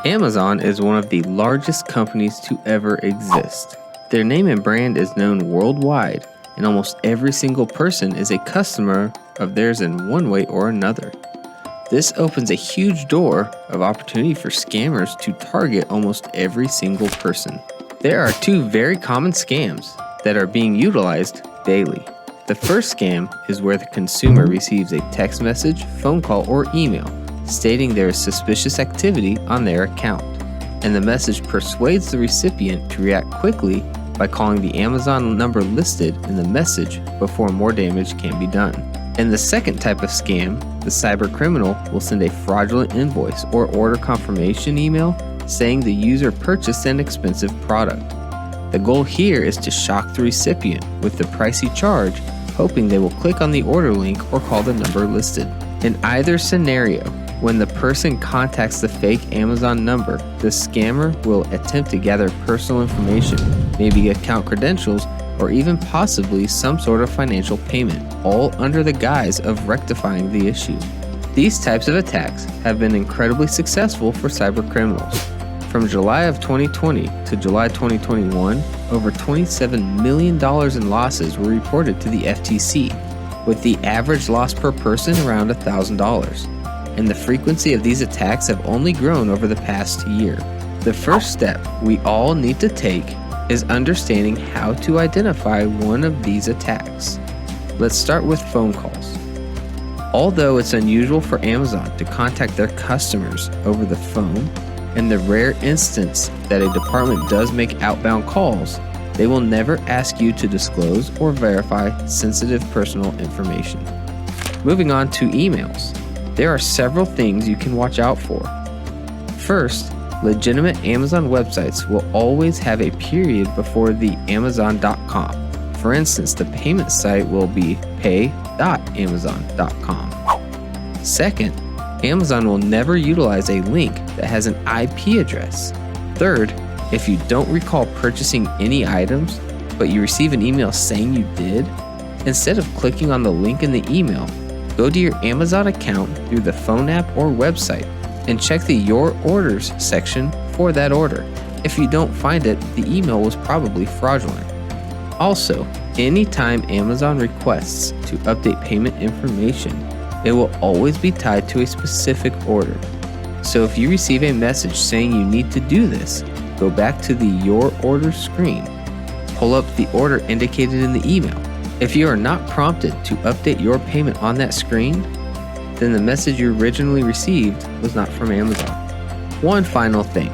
Amazon is one of the largest companies to ever exist. Their name and brand is known worldwide, and almost every single person is a customer of theirs in one way or another. This opens a huge door of opportunity for scammers to target almost every single person. There are two very common scams that are being utilized daily. The first scam is where the consumer receives a text message, phone call, or email stating there is suspicious activity on their account, and the message persuades the recipient to react quickly by calling the Amazon number listed in the message before more damage can be done. And the second type of scam, the cyber criminal will send a fraudulent invoice or order confirmation email saying the user purchased an expensive product. The goal here is to shock the recipient with the pricey charge, hoping they will click on the order link or call the number listed. In either scenario, when the person contacts the fake Amazon number, the scammer will attempt to gather personal information, maybe account credentials, or even possibly some sort of financial payment, all under the guise of rectifying the issue. These types of attacks have been incredibly successful for cyber criminals. From July of 2020 to July 2021, over $27 million in losses were reported to the FTC, with the average loss per person around $1,000. And the frequency of these attacks have only grown over the past year. The first step we all need to take is understanding how to identify one of these attacks. Let's start with phone calls. Although it's unusual for Amazon to contact their customers over the phone, in the rare instance that a department does make outbound calls, they will never ask you to disclose or verify sensitive personal information. Moving on to emails. There are several things you can watch out for. First, legitimate Amazon websites will always have a period before the Amazon.com. For instance, the payment site will be pay.amazon.com. Second, Amazon will never utilize a link that has an IP address. Third, if you don't recall purchasing any items, but you receive an email saying you did, instead of clicking on the link in the email, go to your Amazon account through the phone app or website and check the Your Orders section for that order. If you don't find it, the email was probably fraudulent. Also, anytime Amazon requests to update payment information, it will always be tied to a specific order. So if you receive a message saying you need to do this, go back to the Your Orders screen, pull up the order indicated in the email. If you are not prompted to update your payment on that screen, then the message you originally received was not from Amazon. One final thing.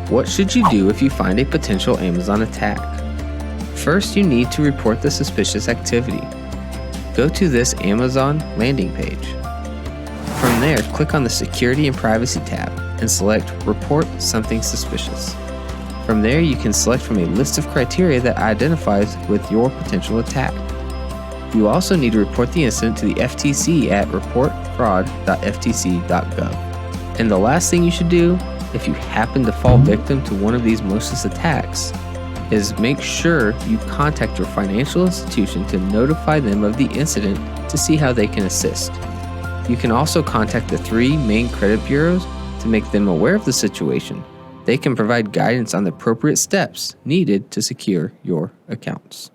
What should you do if you find a potential Amazon attack? First, you need to report the suspicious activity. Go to this Amazon landing page. From there, click on the Security and Privacy tab and select Report Something Suspicious. From there, you can select from a list of criteria that identifies with your potential attack. You also need to report the incident to the FTC at reportfraud.ftc.gov. And the last thing you should do, if you happen to fall victim to one of these malicious attacks, is make sure you contact your financial institution to notify them of the incident to see how they can assist. You can also contact the 3 main credit bureaus to make them aware of the situation. They can provide guidance on the appropriate steps needed to secure your accounts.